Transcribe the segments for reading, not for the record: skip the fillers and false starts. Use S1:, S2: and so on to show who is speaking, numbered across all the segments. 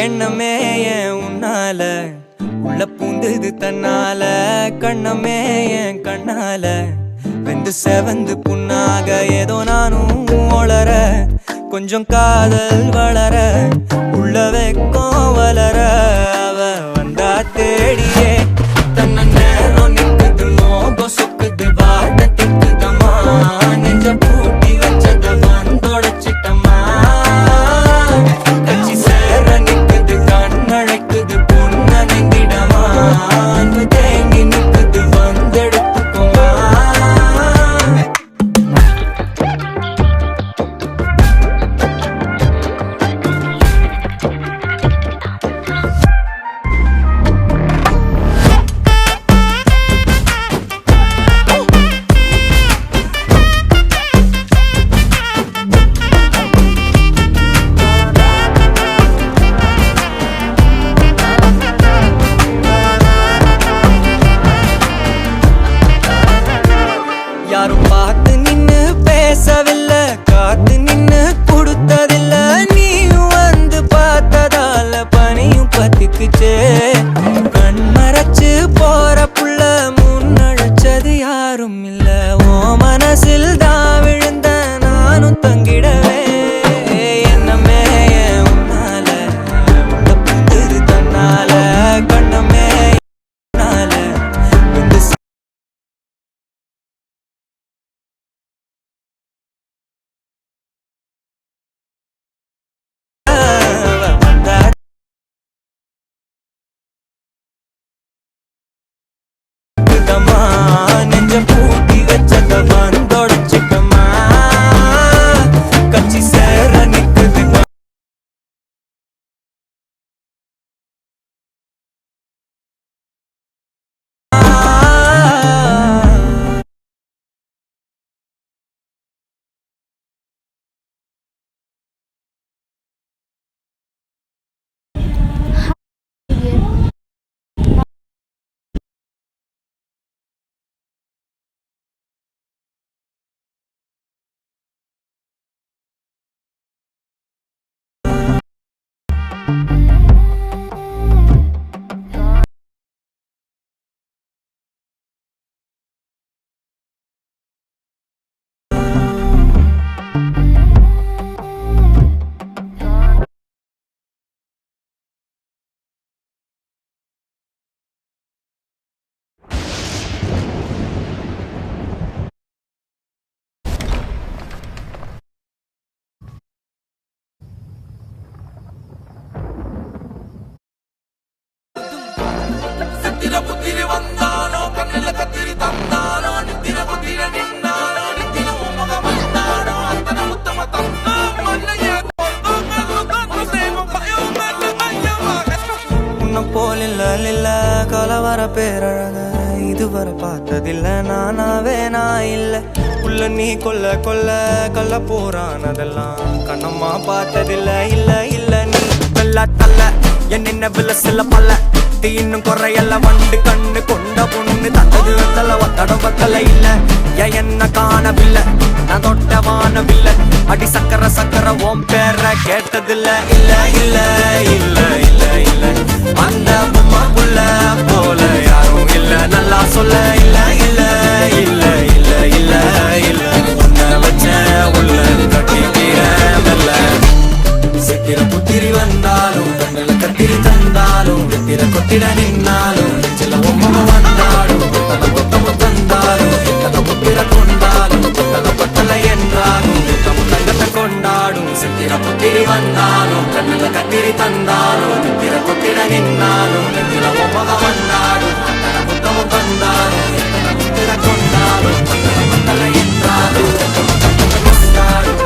S1: எண்ணமே ஏன் உன்னால உள்ள பூந்தது தன்னால கண்ணமே ஏன் கண்ணால வெந்து செவந்து புண்ணாக ஏதோ நானும் ஒளர கொஞ்சம் காதல் வளர உள்ள வெக்கம் வளர அவ வந்தா தேடியே தன்ன நேரம் நிக்குது மோகம் சுக்குது வாட்ட திக்குதம்மா நெஞ்ச பூட்டி வச்சத வந்தொடச்சிட்டம்மா கட்சி சேர நிக்குது கண்ணழைக்குது பொண்ண நெங்கிடமா அன்பு தேங்கி நிக்குது வந்தெடுத்துக்குமா யாரும் பார்த்து நின்னு பேசவில்லை காத்து நின்னு கொடுத்ததில்ல நீயும் வந்து பார்த்ததால பனியும் பத்திக்குச்சே கண் மறைச்சு போற புள்ள முன்னழைச்சது யாரும் இல்ல ஓ மனசில் தான் விழுந்த நானும் தங்கிடவே என்னமே உன்னால உள்ள புந்தது தன்னால கண்ணமே நெஞ்ச பூட்டி வச்சத வந்தொடச்சிட்டமா கட்சி சேர நிக்குது புத்திரி வந்தானோ கண்ணில கத்திரி தந்தானோ நித்திர புத்திர நின்னானோ நித்திர உமக வந்தானோ அத்தனை முத்தம தந்தா மண்ணைய உன்ன போல் இல்ல கலவர பேரழக இதுவரை பார்த்ததில்ல நானாவே நான் இல்ல உள்ள நீ கொல்ல கல்ல போறானதெல்லாம் கண்ணம்மா பார்த்ததில்ல இல்ல நீ வெள்ள தள்ள என்ன வில சில பல்ல இன்னும் குறையல்ல வண்டு கண்ணு கொண்ட பொண்ணு தந்தது வெத்தல ஒத்தடம் பத்தல இல்ல என்ன காணவில்லை நான் தொட்ட வானவில்லை அடி சக்கர ஓம் பேர கேட்டதில்ல இல்ல அந்த பொம்மா புள்ள போல யாரும் இல்ல நல்லா சொல்ல இல்ல உன்னை வச்ச உள்ள கட்டிக்கிற மெல்ல சித்திர புத்திரி வந்தாலும் கண்ணில கத்திரி தந்தாலும் வெத்திர கொத்திட நின்னாலும் நெஞ்சில உம்மக வந்தாலும் கொத்தன தந்தாலும் எத்தனை புத்திர கொண்டாலும் கொத்தன பத்தலை என்றாலும் தங்கத்தை கொண்டாடும் சித்திர புத்திரி வந்தாலும் கண்ணில கத்திரி தந்தாலும் வெத்திர கொத்திட நின்னாலும் நெஞ்சில உம்மக வந்தாலும் கொத்தன தந்தாலும் எத்தனை புத்திர கொண்டாலும் கொத்தன பத்தலை என்றாலும் கொண்டாடும்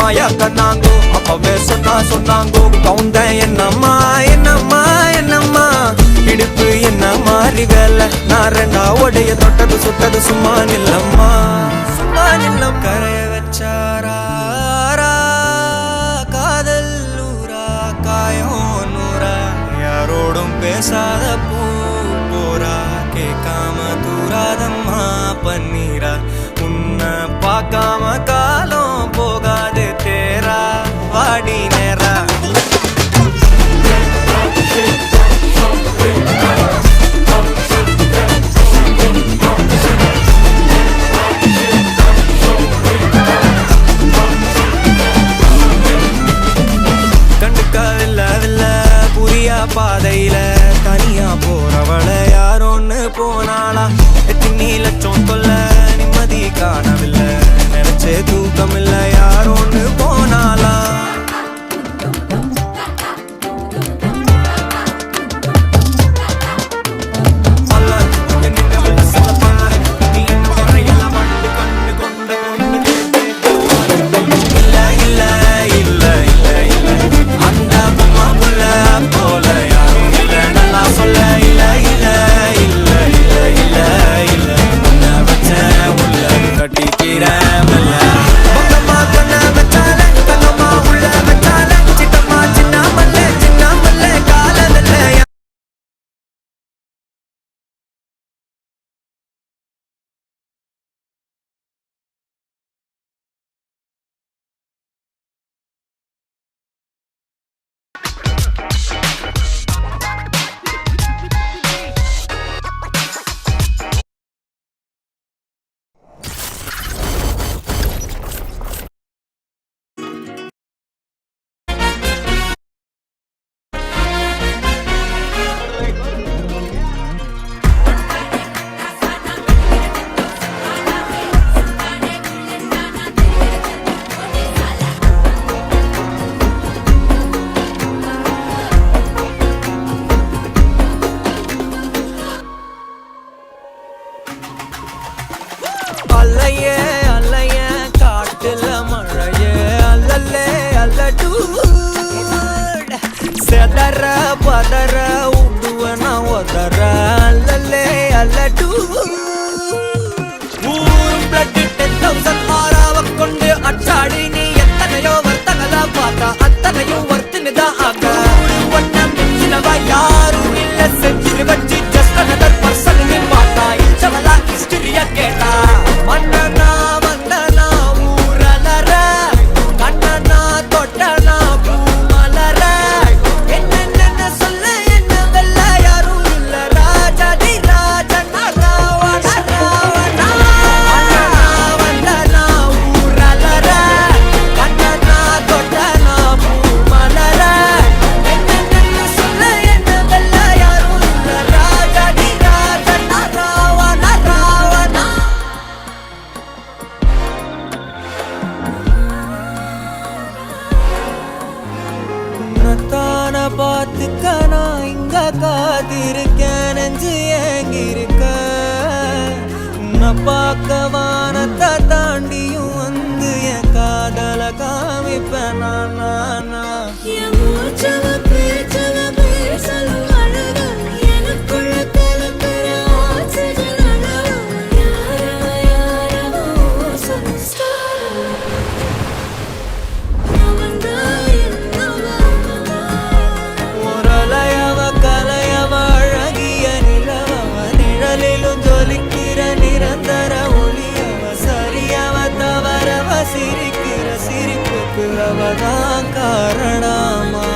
S1: மாயா கண்ணாங்கோ அப்பவே சொன்னாங்கோ கவுந்தேன் என்னம்மா இடுப்பு என்ன மாறி வேலை நான் ரெண்டா உடைய தொட்டது சுட்டது சும்மா நில்லம்மா கரைய வச்சாரா காதல் நூறா காயம் நூறா யாரோடும் பேசாத பூ போரா கேட்காம தூராதம்மா பன்னீரா உன்னை பார்க்காம காலம் போகாது தேரா வாடி நேரா பாதையில தனியா போறவள யாரோன்னு போனாளா எத்தனை லட்சம் தொல்ல நிம்மதி காணவில்லை நினைச்சே தூக்கம் இல்ல யாரோன்னு போனாளா அல்லையே அல்லையே காட்டுல மழையே அல்லல்லே அல்லடூ செதற பதற உடுவன ஒதற அல்லல்லே அல்லடூ ஊரும் பிளட் 10,000 மாறாவ கொண்டு அச்சாடி நீ எத்தனையோ வர்த்தகல பார்த்தா அத்தனையும் வர்த்தினுதான் ஆக ஒன்ன மிஞ்சினவ யாரும் இல்ல செஞ்சு வச்சு ஜஸ்ட் அனதர் பர்சன் நீ பார்த்தா இச்சவலா ஹிஸ்டரிய கேட்டா மன்னனா வந்தனா ஊரலற கண்ணனா தொட்டனா பூமலற என்ன சொல்ல என்ன வெல்ல யாரும் இல்ல ராஜாதி ராஜனா ராவண ராவணா மன்னனா வந்தனா ஊரலற கண்ணனா தொட்டனா பூமலற என்ன சொல்ல என்ன வெல்ல யாரும் இல்ல ராஜாதி ராஜனா ராவண ராவணா உன்னத்தான பார்த்துக்க நான் இங்க காத்திருக்கேன் நெஞ்சு ஏங்கிருக்க உன்னை பார்க்க வானத்தை தாண்டியும் வந்து என் காதல காமிப்பேன் நான்
S2: என் மூச்சவ பேச்சவ பேசலும் அழகு எனக்குள்ள கலக்கிற ஆக்சிஜன் அளவு யாரவ சன்ஸ்டார் அவன்தா என்னவா
S1: முரளையவ கலையவ அழகிய நிலவவ நிழலிலும் ஜொலிக்கிற நிரந்தர ஒளியவ சரியவ தவறவ சிரிக்கிற சிரிப்புக்கு அவதான் காரணமா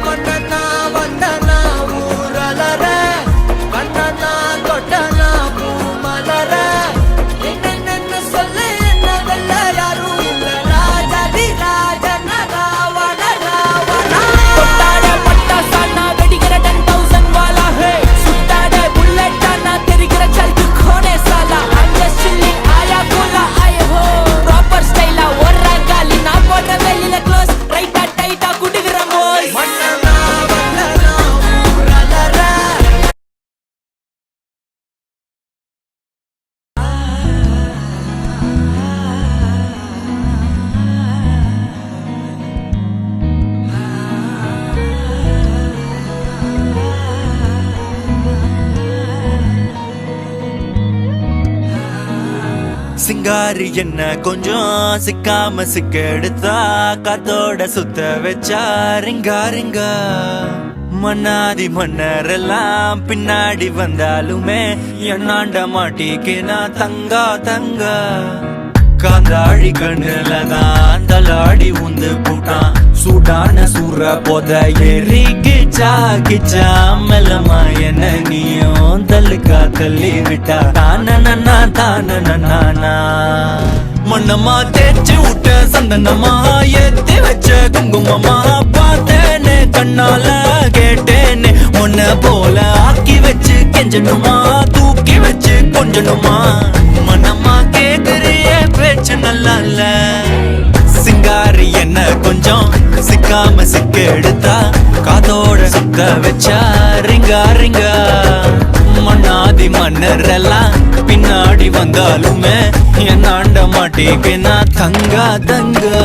S1: மன்னனா வந்தனா ஊரலற கண்ணனா தொட்டனா பூமலற என்ன சொல்ல என்ன வெல்ல யாரும் இல்ல ராஜாதி ராஜன ராவண சிங்காரி என்ன கொஞ்சம் சிக்காம சிக்க எடுத்தா காத்தோட சுத்த வச்சா ரிங்கா ரிங்கா மன்னாதி மன்னரெல்லாம் பின்னாடி வந்தாலுமே என்னாண்ட மாட்டிக்கு நான் தங்கா தங்கா காந்தாழி கண்ணுலதான் தலாடி உந்து போட்டான் சூடான சூற போத ஏறி கிச்சா கிச்சா மெல்லமா என்ன நீயும் தள்ளுக்கா தள்ளி விட்டா தானனா தானனா மண்ணமா தேய்ச்சி விட்ட சந்தனமா ஏத்தி வச்ச குங்குமமா பார்த்தேனே கண்ணால கேட்டேனே உன்ன போல ஆக்கி வச்சு கெஞ்சணுமா தூக்கி வச்சு கொஞ்சணுமா மனமா கேக்குறிய பேச்சு நல்லா இல்ல சிங்காரி என்ன கொஞ்சம் சிக்காம சிக்க எடுத்தா காதோட சுத்த வச்சா ரிங்கா ரிங்கா மண்ணாதி மன்னரெல்லாம் பின்னாடி வந்தாலுமே என்னாண்ட மாட்டேக்கு நான் தங்கா தங்கா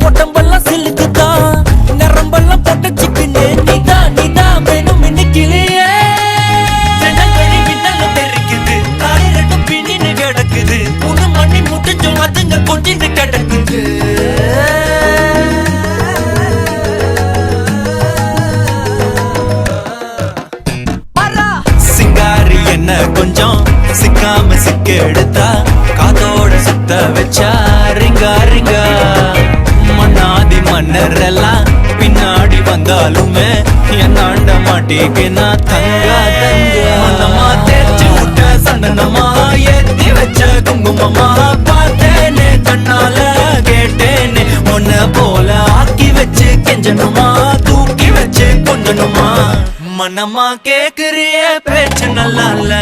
S1: உடம்பெல்லாம் சிலுக்குதா நரம்பெல்லாம் போட்ட சிக்கனே நீதான் நீதான் வேணும் இன்னைக்கிலேயே தெரிக்குது காயிரட்டும் பின்னின்னு கிடக்குது உன்னு மண்ணி முட்டுச்சோம் அதுங்க கொஞ்சின்னு கிடக்குது சிங்காரி என்ன கொஞ்சம் சிக்காம சிக்க எடுத்தா காதோட சுத்த வச்சா ரிங்கா ரிங்கா மண்ணாதி மன்னரெல்லாம் பின்னாடி வந்தாலுமே என்னாண்ட மாட்டேக்கு நான் தங்கா தங்கா மனமா தேய்ச்சி விட்ட சந்தனமா ஏத்தி வச்ச குங்குமமா பார்த்தேனே கண்ணால கேட்டேனே உன்ன போல ஆக்கி வச்சு கெஞ்சணுமா தூக்கி வச்சு கொஞ்சணுமா மனமா கேக்குறிய பேச்சு நல்லா இல்ல